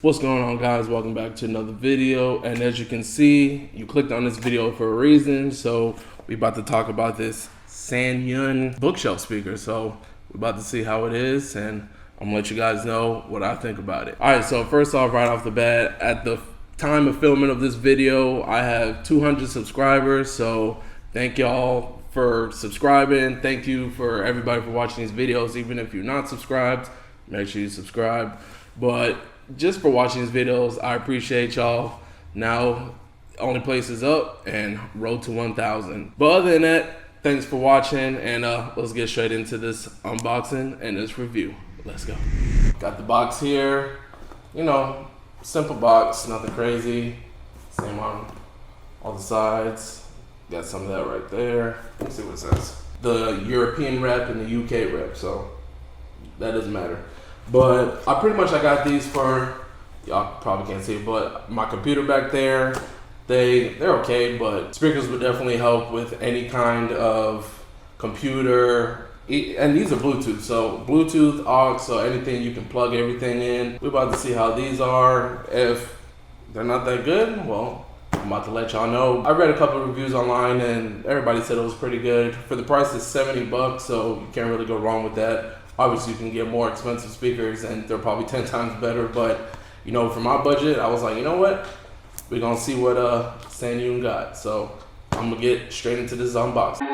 What's going on, guys? Welcome back to another video. And as you can see, you clicked on this video for a reason. So we about to talk about this Sanyun bookshelf speaker. So we're about to see how it is, and I'm gonna let you guys know what I think about it. All right, so first off, right off the bat, at the time of filming of this video, I have 200 subscribers. So thank y'all for subscribing. Thank you for everybody for watching these videos. Even if you're not subscribed, make sure you subscribe. But just for watching these videos, I appreciate y'all. Now, only place is up and road to 1,000. But other than that, thanks for watching, and let's get straight into this unboxing and this review. Let's go. Got the box here. You know, simple box, nothing crazy. Same on all the sides. Got some of that right there. Let's see what it says. The European rep and the UK rep, so that doesn't matter. But I got these for, y'all probably can't see it, but my computer back there, they're okay, but speakers would definitely help with any kind of computer. And these are Bluetooth, so Bluetooth, aux, so anything you can plug everything in. We're about to see how these are. If they're not that good, well, I'm about to let y'all know. I read a couple of reviews online and everybody said it was pretty good. For the price, it's 70 bucks, so you can't really go wrong with that. Obviously, you can get more expensive speakers and they're probably 10 times better, but you know, for my budget, I was like, you know what? We're gonna see what Sanyun got. So I'm gonna get straight into this unboxing.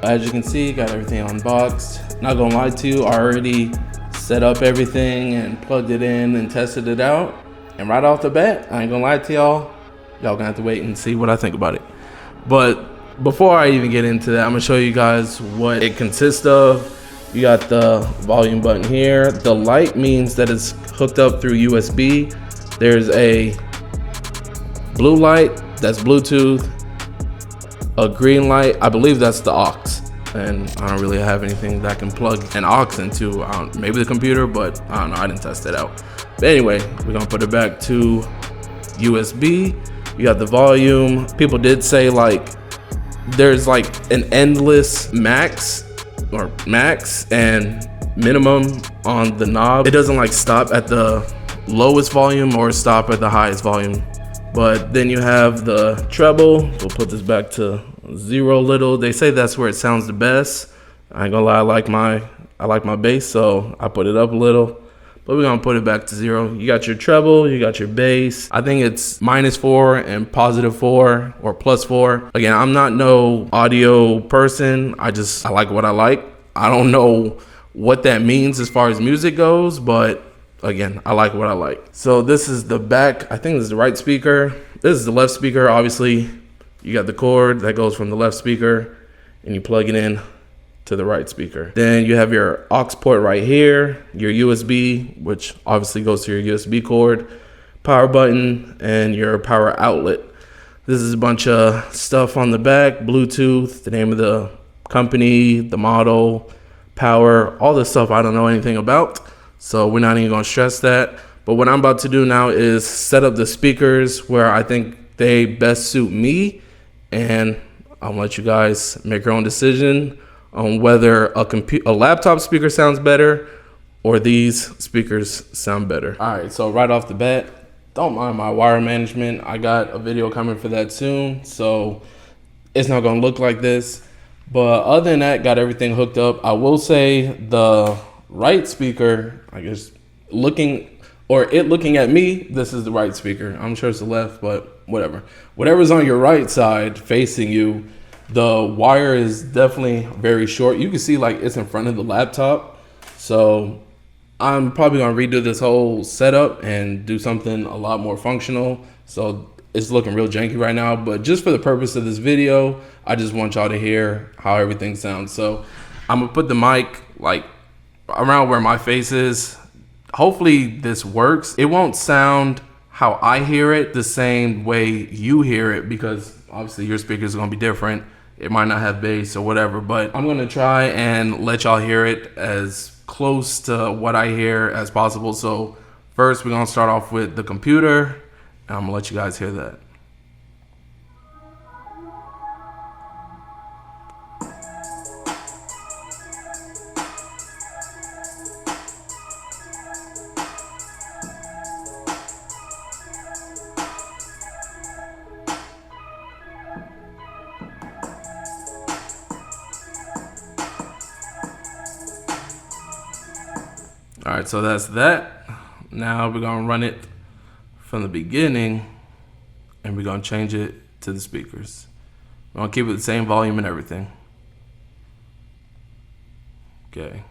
As you can see, got everything unboxed. Not gonna lie to you, I already set up everything and plugged it in and tested it out. And right off the bat, I ain't gonna lie to y'all gonna have to wait and see what I think about it. But before I even get into that, I'm gonna show you guys what it consists of. You got the volume button here. The light means that it's hooked up through USB. There's a blue light, that's Bluetooth. A green light, I believe that's the aux. And I don't really have anything that I can plug an aux into. Maybe the computer, but I don't know, I didn't test it out. But anyway, we're gonna put it back to USB. You got the volume. People did say like, there's like an endless max and minimum on the knob. It doesn't like stop at the lowest volume or stop at the highest volume. But then you have the treble. We'll put this back to 0 little. They say that's where it sounds the best. I ain't gonna lie, I like my bass, so I put it up a little. But we're gonna put it back to 0. You got your treble, you got your bass. I think it's -4 and +4 or +4. Again, I'm not no audio person. I like what I like. I don't know what that means as far as music goes, but again, I like what I like. So this is the back. I think this is the right speaker. This is the left speaker. Obviously, you got the cord that goes from the left speaker and you plug it in to the right speaker. Then you have your aux port right here, your USB, which obviously goes to your USB cord, power button, and your power outlet. This is a bunch of stuff on the back, Bluetooth, the name of the company, the model, power, all this stuff I don't know anything about. So we're not even gonna stress that. But what I'm about to do now is set up the speakers where I think they best suit me, and I'll let you guys make your own decision on whether a laptop speaker sounds better or these speakers sound better. All right, so right off the bat, don't mind my wire management. I got a video coming for that soon, so it's not gonna look like this. But other than that, got everything hooked up. I will say the right speaker, I guess, looking at me, this is the right speaker. I'm sure it's the left, but whatever. Whatever's on your right side facing you, the wire is definitely very short. You can see like it's in front of the laptop. So I'm probably gonna redo this whole setup and do something a lot more functional. So it's looking real janky right now, but just for the purpose of this video, I just want y'all to hear how everything sounds. So I'm gonna put the mic like around where my face is. Hopefully this works. It won't sound how I hear it the same way you hear it, because obviously your speakers are gonna be different. It might not have bass or whatever, but I'm gonna try and let y'all hear it as close to what I hear as possible. So first we're gonna start off with the computer, and I'm gonna let you guys hear that. All right, so that's that. Now we're gonna run it from the beginning, and we're gonna change it to the speakers. We're gonna keep it the same volume and everything. Okay.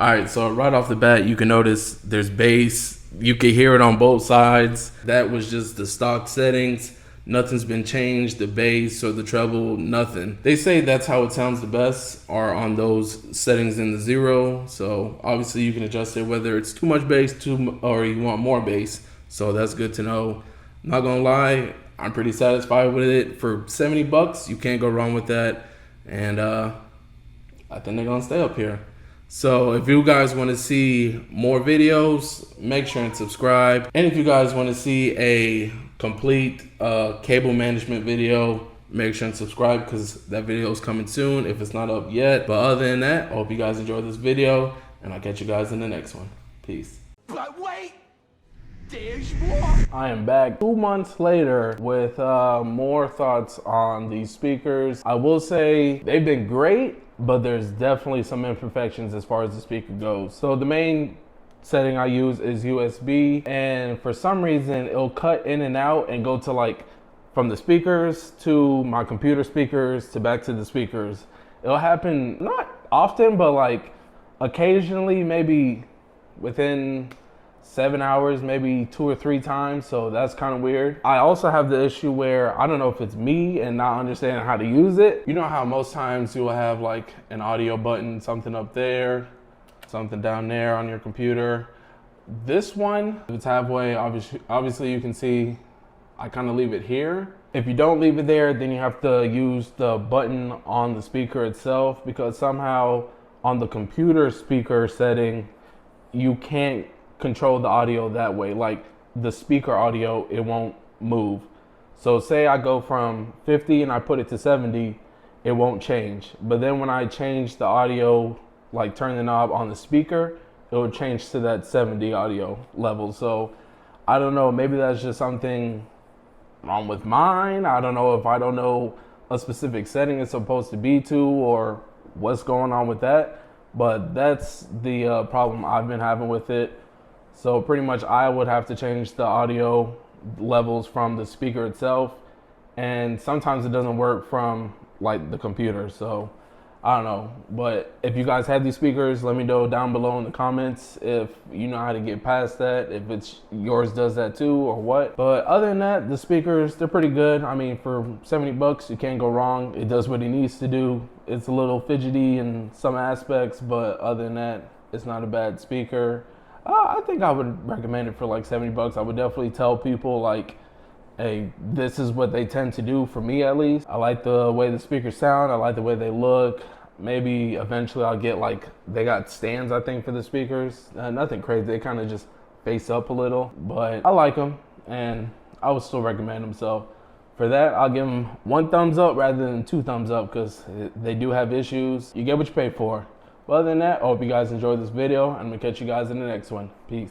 All right, so right off the bat, you can notice there's bass. You can hear it on both sides. That was just the stock settings. Nothing's been changed, the bass or the treble, nothing. They say that's how it sounds the best, are on those settings in the 0. So obviously you can adjust it whether it's too much bass or you want more bass. So that's good to know. Not gonna lie, I'm pretty satisfied with it. For 70 bucks, you can't go wrong with that. And I think they're gonna stay up here. So if you guys want to see more videos, make sure and subscribe. And if you guys want to see a complete cable management video, make sure and subscribe, because that video is coming soon if it's not up yet. But other than that, I hope you guys enjoyed this video, and I'll catch you guys in the next one. Peace. But wait, there's more. I am back 2 months later with more thoughts on these speakers. I will say they've been great, but there's definitely some imperfections as far as the speaker goes. So the main setting I use is USB, and for some reason it'll cut in and out and go to like from the speakers to my computer speakers to back to the speakers. It'll happen not often, but like occasionally, maybe within 7 hours, maybe 2 or 3 times. So that's kind of weird. I also have the issue where I don't know if it's me and not understanding how to use it. You know how most times you will have like an audio button, something up there, something down there on your computer. This one, if it's halfway, obviously you can see I kind of leave it here. If you don't leave it there, then you have to use the button on the speaker itself, because somehow on the computer speaker setting, you can't control the audio that way. Like the speaker audio, it won't move. So say I go from 50 and I put it to 70, it won't change. But then when I change the audio, like turn the knob on the speaker, it will change to that 70 audio level. So I don't know, maybe that's just something wrong with mine. I don't know if I don't know a specific setting it's supposed to be to, or what's going on with that. But that's the problem I've been having with it. So pretty much I would have to change the audio levels from the speaker itself, and sometimes it doesn't work from like the computer. So I don't know, but if you guys have these speakers, let me know down below in the comments if you know how to get past that, if it's yours does that too or what. But other than that, the speakers, they're pretty good. I mean, for 70 bucks, you can't go wrong. It does what it needs to do. It's a little fidgety in some aspects, but other than that, it's not a bad speaker. I think I would recommend it for like 70 bucks. I would definitely tell people like, hey, this is what they tend to do, for me at least. I like the way the speakers sound. I like the way they look. Maybe eventually I'll get like, they got stands I think for the speakers. Nothing crazy, they kind of just face up a little, but I like them and I would still recommend them. So for that, I'll give them 1 thumbs up rather than 2 thumbs up because they do have issues. You get what you pay for. But other than that, I hope you guys enjoyed this video and I'm gonna catch you guys in the next one. Peace.